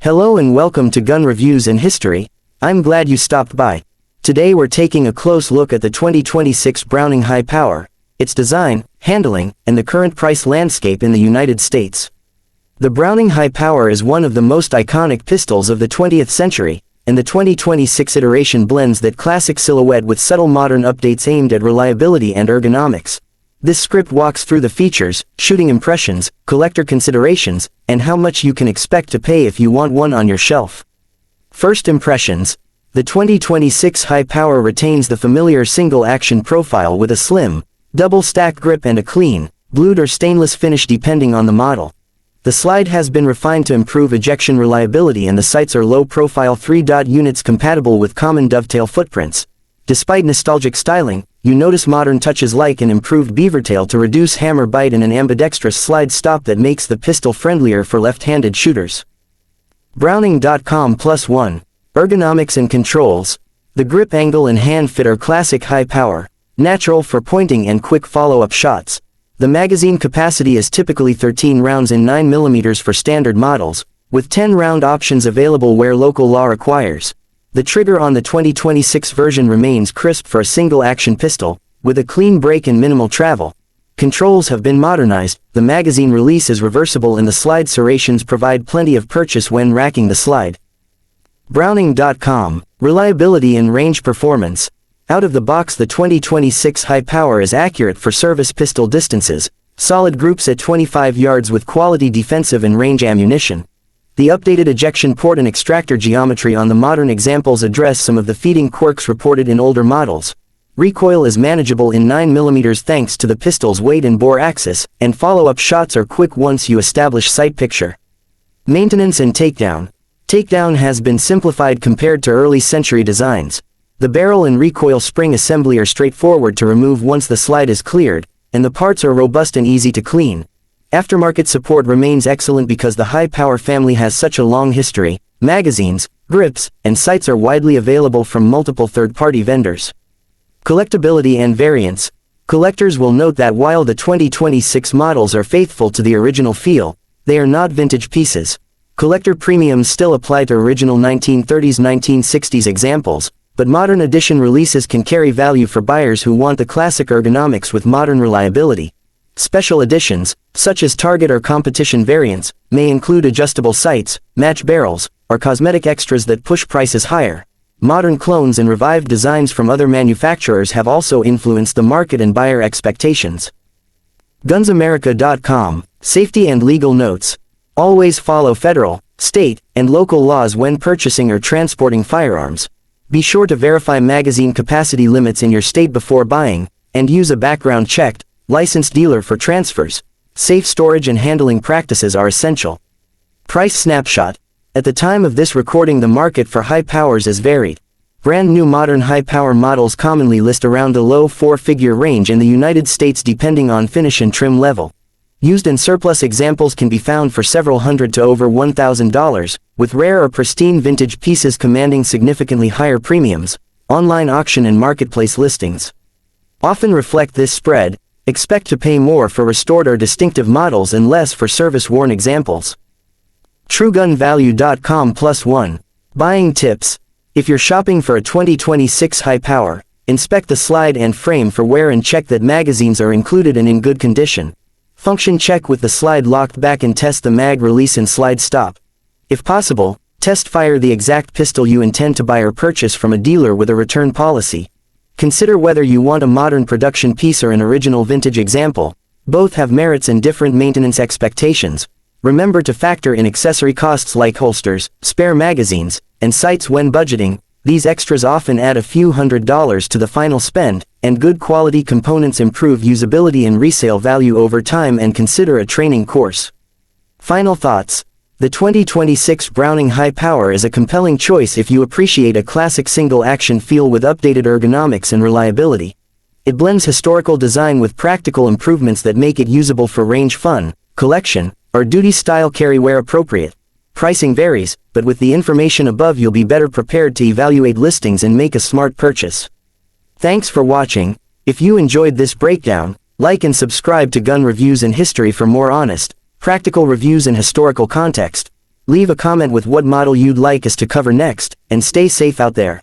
Hello and welcome to Gun Reviews and History. I'm glad you stopped by. Today we're taking a close look at the 2026 Browning High Power, its design, handling, and the current price landscape in the United States. The Browning High Power is one of the most iconic pistols of the 20th century, and the 2026 iteration blends that classic silhouette with subtle modern updates aimed at reliability and ergonomics. This script walks through the features, shooting impressions, collector considerations, and how much you can expect to pay if you want one on your shelf. First impressions. The 2026 High Power retains the familiar single-action profile with a slim, double-stack grip and a clean, blued or stainless finish depending on the model. The slide has been refined to improve ejection reliability and the sights are low-profile 3-dot units compatible with common dovetail footprints. Despite nostalgic styling, you notice modern touches like an improved beaver tail to reduce hammer bite and an ambidextrous slide stop that makes the pistol friendlier for left-handed shooters. Browning.com+1. Ergonomics and controls. The grip angle and hand fit are classic high power, natural for pointing and quick follow-up shots. The magazine capacity is typically 13 rounds in 9mm for standard models, with 10-round options available where local law requires. The trigger on the 2026 version remains crisp for a single-action pistol, with a clean break and minimal travel. Controls have been modernized, the magazine release is reversible and the slide serrations provide plenty of purchase when racking the slide. Browning.com. Reliability and range performance. Out of the box, the 2026 High Power is accurate for service pistol distances, solid groups at 25 yards with quality defensive and range ammunition. The updated ejection port and extractor geometry on the modern examples address some of the feeding quirks reported in older models. Recoil is manageable in 9mm thanks to the pistol's weight and bore axis, and follow-up shots are quick once you establish sight picture. Maintenance and takedown. Takedown has been simplified compared to early century designs. The barrel and recoil spring assembly are straightforward to remove once the slide is cleared, and the parts are robust and easy to clean. Aftermarket support remains excellent because the High Power family has such a long history. Magazines, grips, and sights are widely available from multiple third-party vendors. Collectability and variants. Collectors will note that while the 2026 models are faithful to the original feel, they are not vintage pieces. Collector premiums still apply to original 1930s-1960s examples, but modern edition releases can carry value for buyers who want the classic ergonomics with modern reliability. Special editions, such as target or competition variants, may include adjustable sights, match barrels, or cosmetic extras that push prices higher. Modern clones and revived designs from other manufacturers have also influenced the market and buyer expectations. GunsAmerica.com. Safety and legal notes. Always follow federal, state, and local laws when purchasing or transporting firearms. Be sure to verify magazine capacity limits in your state before buying, and use a background-checked, licensed dealer for transfers. Safe storage and handling practices are essential. Price snapshot. At the time of this recording, the market for high powers is varied. Brand new modern high power models commonly list around the low four-figure range in the United States depending on finish and trim level. Used and surplus examples can be found for several hundred to over $1,000, with rare or pristine vintage pieces commanding significantly higher premiums. Online auction and marketplace listings often reflect this spread. Expect to pay more for restored or distinctive models and less for service-worn examples. TrueGunValue.com+1. Buying tips. If you're shopping for a 2026 High Power, inspect the slide and frame for wear and check that magazines are included and in good condition. Function check with the slide locked back and test the mag release and slide stop. If possible, test fire the exact pistol you intend to buy or purchase from a dealer with a return policy. Consider whether you want a modern production piece or an original vintage example. Both have merits and different maintenance expectations. Remember to factor in accessory costs like holsters, spare magazines, and sights when budgeting. These extras often add a few $100s to the final spend, and good quality components improve usability and resale value over time, and consider a training course. Final thoughts. The 2026 Browning High Power is a compelling choice if you appreciate a classic single-action feel with updated ergonomics and reliability. It blends historical design with practical improvements that make it usable for range fun, collection, or duty-style carry where appropriate. Pricing varies, but with the information above you'll be better prepared to evaluate listings and make a smart purchase. Thanks for watching. If you enjoyed this breakdown, like and subscribe to Gun Reviews and History for more honest, practical reviews and historical context. Leave a comment with what model you'd like us to cover next, and stay safe out there.